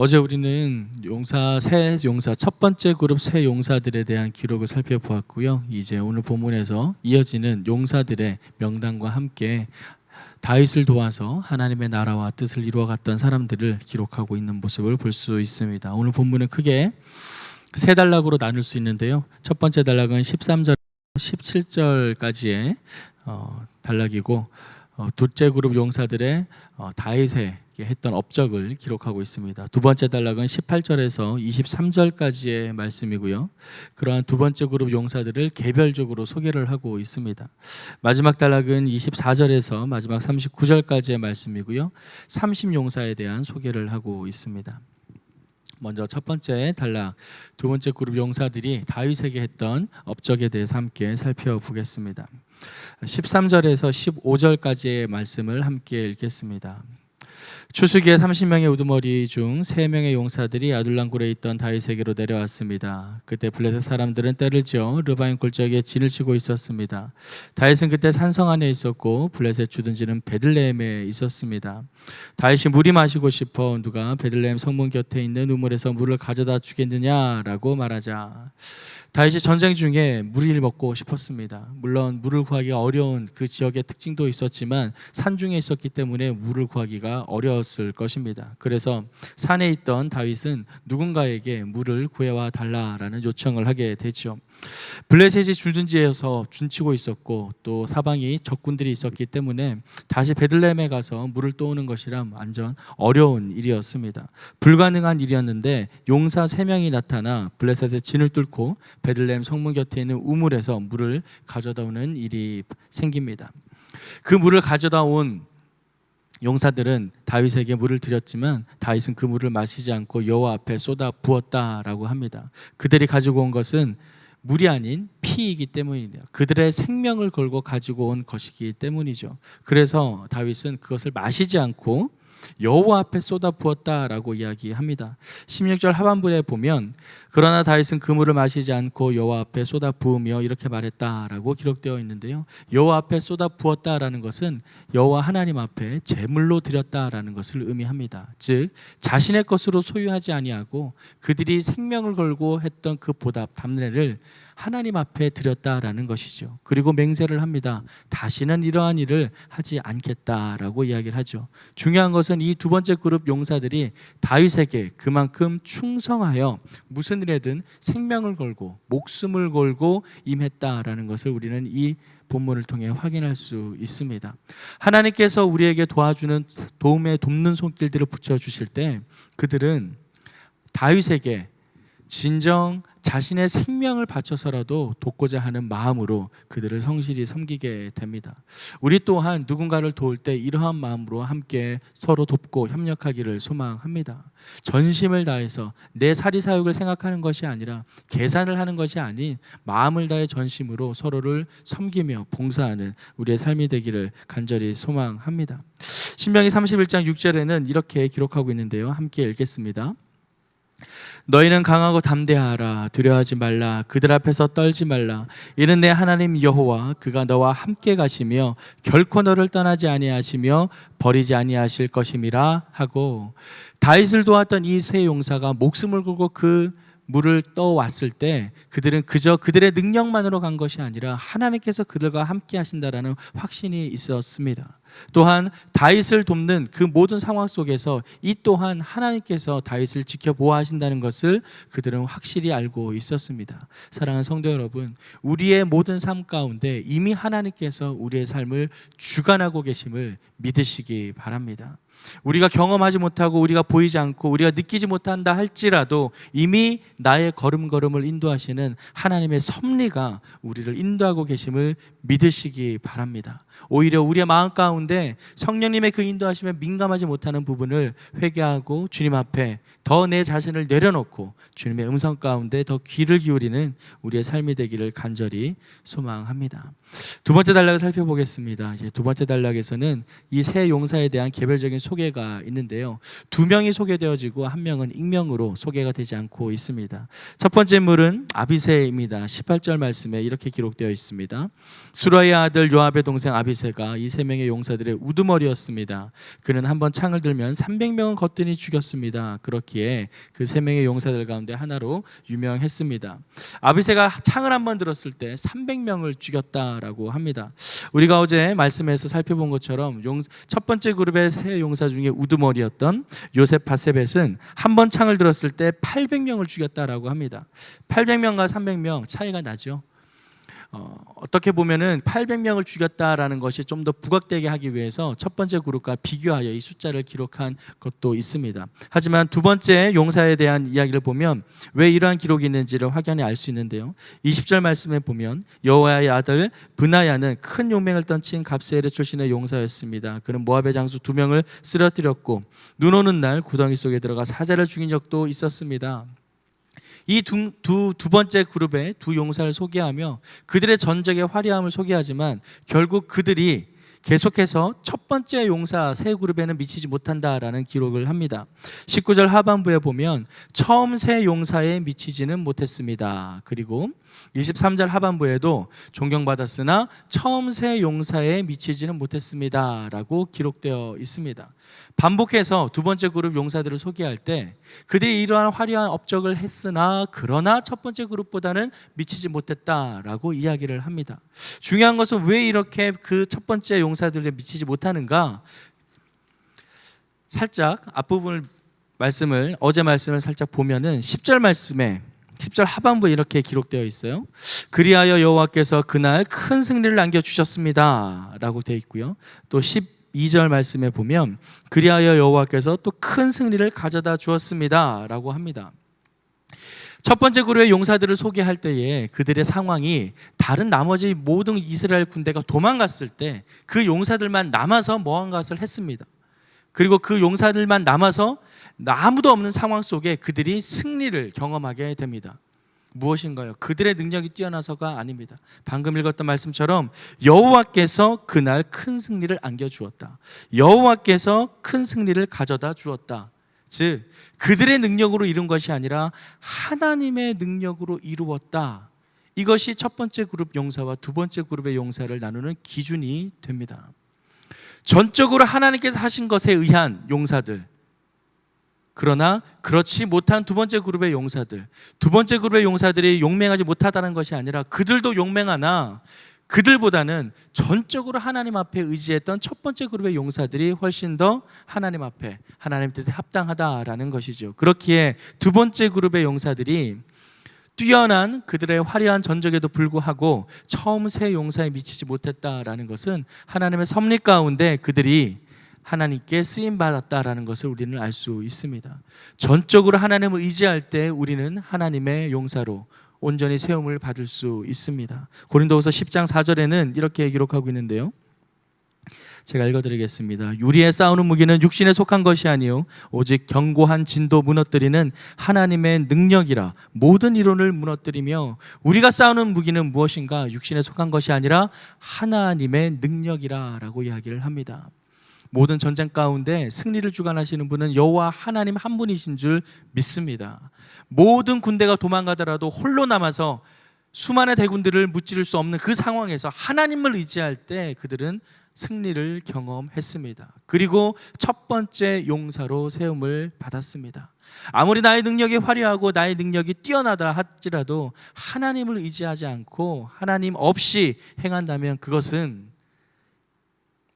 어제 우리는 새 용사 첫 번째 그룹 새 용사들에 대한 기록을 살펴보았고요. 이제 오늘 본문에서 이어지는 용사들의 명단과 함께 다윗을 도와서 하나님의 나라와 뜻을 이루어갔던 사람들을 기록하고 있는 모습을 볼 수 있습니다. 오늘 본문은 크게 세 단락으로 나눌 수 있는데요. 첫 번째 단락은 13절 17절까지의 단락이고, 둘째 그룹 용사들의 다윗에 했던 업적을 기록하고 있습니다. 두 번째 단락은 18절에서 23절까지의 말씀이고요. 그러한 두 번째 그룹 용사들을 개별적으로 소개를 하고 있습니다. 마지막 단락은 24절에서 마지막 39절까지의 말씀이고요. 30용사에 대한 소개를 하고 있습니다. 먼저 첫 번째 단락, 두 번째 그룹 용사들이 다윗에게 했던 업적에 대해서 함께 살펴보겠습니다. 13절에서 15절까지의 말씀을 함께 읽겠습니다. 추수기에 30명의 우두머리 중 3명의 용사들이 아둘람굴에 있던 다윗에게로 내려왔습니다. 그때 블레셋 사람들은 때를 지어 르바임 골짜기에 진을 치고 있었습니다. 다윗은 그때 산성 안에 있었고 블레셋 주둔지는 베들레헴에 있었습니다. 다윗이 물이 마시고 싶어 누가 베들레헴 성문 곁에 있는 우물에서 물을 가져다 주겠느냐라고 말하자 다윗이 전쟁 중에 물을 먹고 싶었습니다. 물론 물을 구하기가 어려운 그 지역의 특징도 있었지만 산중에 있었기 때문에 물을 구하기가 어려웠을 것입니다. 그래서 산에 있던 다윗은 누군가에게 물을 구해와 달라라는 요청을 하게 되죠. 블레셋이 주둔지에서 준치고 있었고 또 사방이 적군들이 있었기 때문에 다시 베들레헴에 가서 물을 떠오는 것이란 완전 어려운 일이었습니다. 불가능한 일이었는데 용사 3명이 나타나 블레셋의 진을 뚫고 베들레헴 성문 곁에 있는 우물에서 물을 가져다 오는 일이 생깁니다. 그 물을 가져다 온 용사들은 다윗에게 물을 드렸지만 다윗은 그 물을 마시지 않고 여호와 앞에 쏟아 부었다라고 합니다. 그들이 가지고 온 것은 물이 아닌 피이기 때문입니다. 그들의 생명을 걸고 가지고 온 것이기 때문이죠. 그래서 다윗은 그것을 마시지 않고 여호와 앞에 쏟아 부었다라고 이야기합니다. 16절 하반부에 보면 그러나 다윗은 그 물을 마시지 않고 여호와 앞에 쏟아 부으며 이렇게 말했다라고 기록되어 있는데요. 여호와 앞에 쏟아 부었다라는 것은 여호와 하나님 앞에 제물로 드렸다라는 것을 의미합니다. 즉 자신의 것으로 소유하지 아니하고 그들이 생명을 걸고 했던 그 보답 담례를 하나님 앞에 드렸다라는 것이죠. 그리고 맹세를 합니다. 다시는 이러한 일을 하지 않겠다라고 이야기를 하죠. 중요한 것은 이 두 번째 그룹 용사들이 다윗에게 그만큼 충성하여 무슨 일에든 생명을 걸고 목숨을 걸고 임했다라는 것을 우리는 이 본문을 통해 확인할 수 있습니다. 하나님께서 우리에게 도와주는 돕는 손길들을 붙여주실 때 그들은 다윗에게 진정 자신의 생명을 바쳐서라도 돕고자 하는 마음으로 그들을 성실히 섬기게 됩니다. 우리 또한 누군가를 도울 때 이러한 마음으로 함께 서로 돕고 협력하기를 소망합니다. 전심을 다해서 내 사리사욕을 생각하는 것이 아니라 계산을 하는 것이 아닌 마음을 다해 전심으로 서로를 섬기며 봉사하는 우리의 삶이 되기를 간절히 소망합니다. 신명기 31장 6절에는 이렇게 기록하고 있는데요. 함께 읽겠습니다. 너희는 강하고 담대하라. 두려워하지 말라. 그들 앞에서 떨지 말라. 이는 내 하나님 여호와 그가 너와 함께 가시며 결코 너를 떠나지 아니하시며 버리지 아니하실 것임이라 하고, 다윗을 도왔던 이 세 용사가 목숨을 걸고 그 물을 떠왔을 때 그들은 그저 그들의 능력만으로 간 것이 아니라 하나님께서 그들과 함께 하신다라는 확신이 있었습니다. 또한 다윗을 돕는 그 모든 상황 속에서 이 또한 하나님께서 다윗을 지켜보아 하신다는 것을 그들은 확실히 알고 있었습니다. 사랑하는 성도 여러분, 우리의 모든 삶 가운데 이미 하나님께서 우리의 삶을 주관하고 계심을 믿으시기 바랍니다. 우리가 경험하지 못하고 우리가 보이지 않고 우리가 느끼지 못한다 할지라도 이미 나의 걸음걸음을 인도하시는 하나님의 섭리가 우리를 인도하고 계심을 믿으시기 바랍니다. 오히려 우리의 마음 가운데 성령님의 그 인도하심에 민감하지 못하는 부분을 회개하고 주님 앞에 더 내 자신을 내려놓고 주님의 음성 가운데 더 귀를 기울이는 우리의 삶이 되기를 간절히 소망합니다. 두 번째 단락을 살펴보겠습니다. 이제 두 번째 단락에서는 이 세 용사에 대한 개별적인 소개가 있는데요. 2명이 소개되어지고 1명은 익명으로 소개가 되지 않고 있습니다. 첫 번째 인물은 아비새입니다. 18절 말씀에 이렇게 기록되어 있습니다. 수라의 아들 요압의 동생 아비새가 이 3명의 용사 용사들의 우두머리였습니다. 그는 한번 창을 들면 300명은 거뜬히 죽였습니다. 그렇기에 그 3명의 용사들 가운데 하나로 유명했습니다. 아비새가 창을 한번 들었을 때 300명을 죽였다라고 합니다. 우리가 어제 말씀에서 살펴본 것처럼 첫 번째 그룹의 세 용사 중에 우두머리였던 요셉 바세벳은 한번 창을 들었을 때 800명을 죽였다라고 합니다. 800명과 300명 차이가 나죠. 어떻게 보면은 800명을 죽였다라는 것이 좀 더 부각되게 하기 위해서 첫 번째 그룹과 비교하여 이 숫자를 기록한 것도 있습니다. 하지만 두 번째 용사에 대한 이야기를 보면 왜 이러한 기록이 있는지를 확연히 알 수 있는데요. 20절 말씀에 보면 여호와의 아들 브나야는 큰 용맹을 떨친 갑세엘의 출신의 용사였습니다. 그는 모압의 장수 2명을 쓰러뜨렸고 눈 오는 날 구덩이 속에 들어가 사자를 죽인 적도 있었습니다. 이 두 번째 그룹의 두 용사를 소개하며 그들의 전적의 화려함을 소개하지만 결국 그들이 계속해서 첫 번째 용사 세 그룹에는 미치지 못한다라는 기록을 합니다. 19절 하반부에 보면 처음 세 용사에 미치지는 못했습니다. 그리고 23절 하반부에도 존경받았으나 처음 세 용사에 미치지는 못했습니다 라고 기록되어 있습니다. 반복해서 두 번째 그룹 용사들을 소개할 때 그들이 이러한 화려한 업적을 했으나 그러나 첫 번째 그룹보다는 미치지 못했다라고 이야기를 합니다. 중요한 것은 왜 이렇게 그 첫 번째 용사들에 미치지 못하는가? 살짝 앞부분을 어제 말씀을 살짝 보면은 10절 말씀에 10절 하반부에 이렇게 기록되어 있어요. 그리하여 여호와께서 그날 큰 승리를 안겨주셨습니다 라고 되어 있고요. 또 12절 말씀에 보면 그리하여 여호와께서 또 큰 승리를 가져다 주었습니다 라고 합니다. 첫 번째 그룹의 용사들을 소개할 때에 그들의 상황이 다른 나머지 모든 이스라엘 군대가 도망갔을 때 그 용사들만 남아서 뭐한 것을 했습니다. 그리고 그 용사들만 남아서 아무도 없는 상황 속에 그들이 승리를 경험하게 됩니다. 무엇인가요? 그들의 능력이 뛰어나서가 아닙니다. 방금 읽었던 말씀처럼 여호와께서 그날 큰 승리를 안겨주었다. 여호와께서 큰 승리를 가져다 주었다. 즉 그들의 능력으로 이룬 것이 아니라 하나님의 능력으로 이루었다. 이것이 첫 번째 그룹 용사와 두 번째 그룹의 용사를 나누는 기준이 됩니다. 전적으로 하나님께서 하신 것에 의한 용사들, 그러나 그렇지 못한 두 번째 그룹의 용사들, 두 번째 그룹의 용사들이 용맹하지 못하다는 것이 아니라 그들도 용맹하나 그들보다는 전적으로 하나님 앞에 의지했던 첫 번째 그룹의 용사들이 훨씬 더 하나님 앞에 하나님 뜻에 합당하다라는 것이죠. 그렇기에 두 번째 그룹의 용사들이 뛰어난 그들의 화려한 전적에도 불구하고 처음 세 용사에 미치지 못했다라는 것은 하나님의 섭리 가운데 그들이 하나님께 쓰임받았다라는 것을 우리는 알 수 있습니다. 전적으로 하나님을 의지할 때 우리는 하나님의 용사로 온전히 세움을 받을 수 있습니다. 고린도후서 10장 4절에는 이렇게 기록하고 있는데요. 제가 읽어드리겠습니다. 유리에 싸우는 무기는 육신에 속한 것이 아니요 오직 견고한 진도 무너뜨리는 하나님의 능력이라. 모든 이론을 무너뜨리며 우리가 싸우는 무기는 무엇인가? 육신에 속한 것이 아니라 하나님의 능력이라 라고 이야기를 합니다. 모든 전쟁 가운데 승리를 주관하시는 분은 여호와 하나님 한 분이신 줄 믿습니다. 모든 군대가 도망가더라도 홀로 남아서 수많은 대군들을 무찌를 수 없는 그 상황에서 하나님을 의지할 때 그들은 승리를 경험했습니다. 그리고 첫 번째 용사로 세움을 받았습니다. 아무리 나의 능력이 화려하고 나의 능력이 뛰어나다 할지라도 하나님을 의지하지 않고 하나님 없이 행한다면 그것은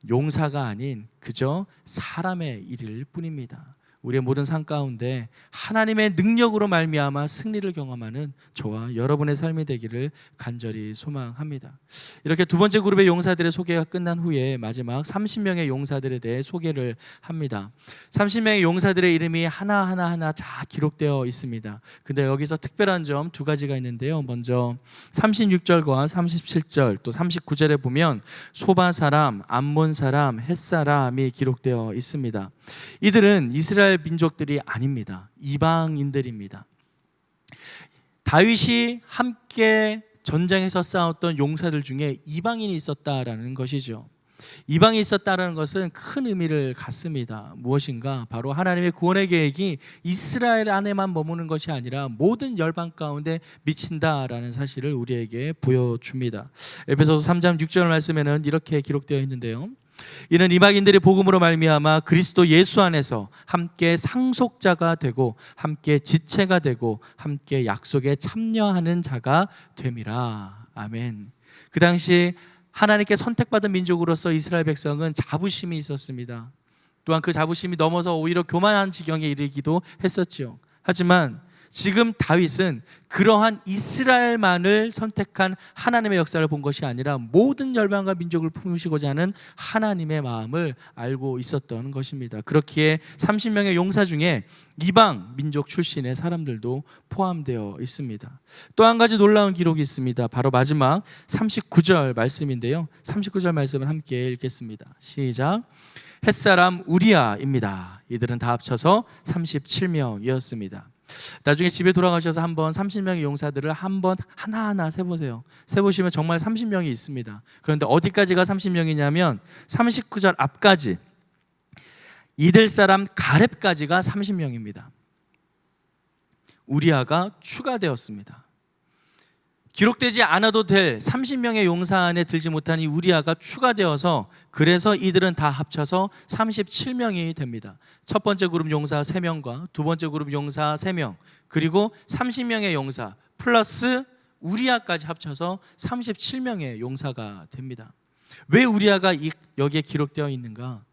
용사가 아닌 그저 사람의 일일 뿐입니다. 우리의 모든 삶 가운데 하나님의 능력으로 말미암아 승리를 경험하는 저와 여러분의 삶이 되기를 간절히 소망합니다. 이렇게 두 번째 그룹의 용사들의 소개가 끝난 후에 마지막 30명의 용사들에 대해 소개를 합니다. 30명의 용사들의 이름이 하나하나 다 기록되어 있습니다. 근데 여기서 특별한 점 두 가지가 있는데요. 먼저 36절과 37절 또 39절에 보면 소바 사람, 암몬 사람, 헷 사람이 기록되어 있습니다. 이들은 이스라엘 민족들이 아닙니다. 이방인들입니다. 다윗이 함께 전쟁에서 싸웠던 용사들 중에 이방인이 있었다라는 것이죠. 이방이 있었다는 것은 큰 의미를 갖습니다. 무엇인가? 바로 하나님의 구원의 계획이 이스라엘 안에만 머무는 것이 아니라 모든 열방 가운데 미친다라는 사실을 우리에게 보여줍니다. 에베소서 3장 6절 말씀에는 이렇게 기록되어 있는데요. 이는 이방인들의 복음으로 말미암아 그리스도 예수 안에서 함께 상속자가 되고 함께 지체가 되고 함께 약속에 참여하는 자가 됨이라. 아멘. 그 당시 하나님께 선택받은 민족으로서 이스라엘 백성은 자부심이 있었습니다. 또한 그 자부심이 넘어서 오히려 교만한 지경에 이르기도 했었지요. 하지만 지금 다윗은 그러한 이스라엘만을 선택한 하나님의 역사를 본 것이 아니라 모든 열방과 민족을 품으시고자 하는 하나님의 마음을 알고 있었던 것입니다. 그렇기에 30명의 용사 중에 이방 민족 출신의 사람들도 포함되어 있습니다. 또 한 가지 놀라운 기록이 있습니다. 바로 마지막 39절 말씀인데요. 39절 말씀을 함께 읽겠습니다. 시작. 햇사람 우리아입니다. 이들은 다 합쳐서 37명이었습니다. 나중에 집에 돌아가셔서 한번 30명의 용사들을 한번 하나하나 세보세요. 세보시면 정말 30명이 있습니다. 그런데 어디까지가 30명이냐면 39절 앞까지 이들 사람 가렙까지가 30명입니다. 우리아가 추가되었습니다. 기록되지 않아도 될 30명의 용사 안에 들지 못한 이 우리아가 추가되어서 그래서 이들은 다 합쳐서 37명이 됩니다. 첫 번째 그룹 용사 3명과 두 번째 그룹 용사 3명 그리고 30명의 용사 플러스 우리아까지 합쳐서 37명의 용사가 됩니다. 왜 우리아가 여기에 기록되어 있는가?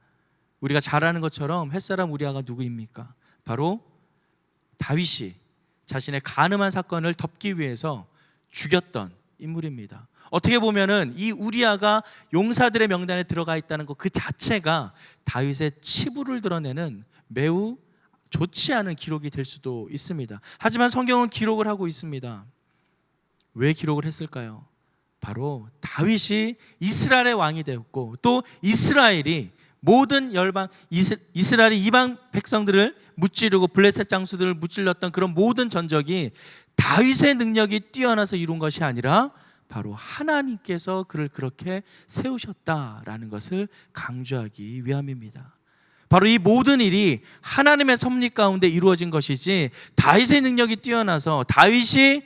우리가 잘 아는 것처럼 햇사람 우리아가 누구입니까? 바로 다윗이 자신의 간음한 사건을 덮기 위해서 죽였던 인물입니다. 어떻게 보면은 이 우리아가 용사들의 명단에 들어가 있다는 것 그 자체가 다윗의 치부를 드러내는 매우 좋지 않은 기록이 될 수도 있습니다. 하지만 성경은 기록을 하고 있습니다. 왜 기록을 했을까요? 바로 다윗이 이스라엘의 왕이 되었고 또 이스라엘이 모든 열방 이스라엘이 이방 백성들을 무찌르고 블레셋 장수들을 무찔렀던 그런 모든 전적이 다윗의 능력이 뛰어나서 이룬 것이 아니라 바로 하나님께서 그를 그렇게 세우셨다라는 것을 강조하기 위함입니다. 바로 이 모든 일이 하나님의 섭리 가운데 이루어진 것이지 다윗의 능력이 뛰어나서 다윗이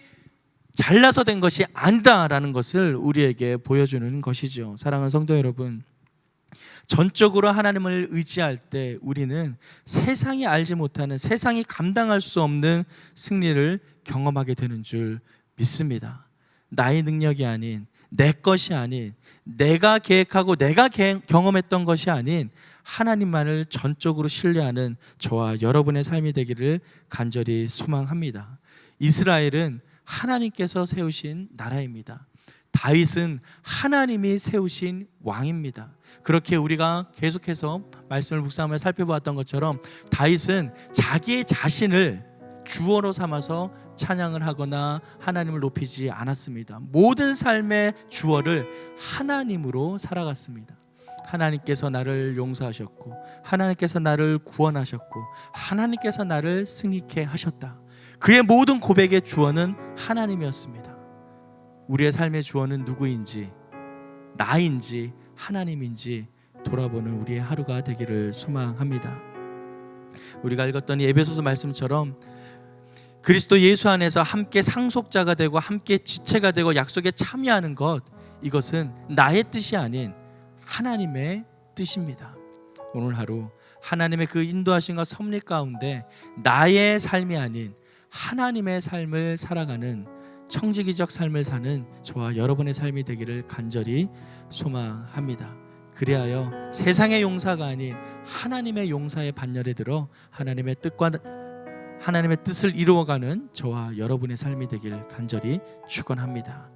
잘나서 된 것이 아니다라는 것을 우리에게 보여주는 것이죠. 사랑하는 성도 여러분, 전적으로 하나님을 의지할 때 우리는 세상이 알지 못하는, 세상이 감당할 수 없는 승리를 경험하게 되는 줄 믿습니다. 나의 능력이 아닌, 내 것이 아닌, 내가 계획하고 내가 경험했던 것이 아닌 하나님만을 전적으로 신뢰하는 저와 여러분의 삶이 되기를 간절히 소망합니다. 이스라엘은 하나님께서 세우신 나라입니다. 다윗은 하나님이 세우신 왕입니다. 그렇게 우리가 계속해서 말씀을 묵상하며 살펴보았던 것처럼 다윗은 자기의 자신을 주어로 삼아서 찬양을 하거나 하나님을 높이지 않았습니다. 모든 삶의 주어를 하나님으로 살아갔습니다. 하나님께서 나를 용서하셨고 하나님께서 나를 구원하셨고 하나님께서 나를 승리케 하셨다. 그의 모든 고백의 주어는 하나님이었습니다. 우리의 삶의 주어는 누구인지, 나인지 하나님인지 돌아보는 우리의 하루가 되기를 소망합니다. 우리가 읽었던 이 에베소서 말씀처럼 그리스도 예수 안에서 함께 상속자가 되고 함께 지체가 되고 약속에 참여하는 것, 이것은 나의 뜻이 아닌 하나님의 뜻입니다. 오늘 하루 하나님의 그 인도하심과 섭리 가운데 나의 삶이 아닌 하나님의 삶을 살아가는 청지기적 삶을 사는 저와 여러분의 삶이 되기를 간절히 소망합니다. 그리하여 세상의 용사가 아닌 하나님의 용사의 반열에 들어 하나님의 뜻을 이루어가는 저와 여러분의 삶이 되기를 간절히 축원합니다.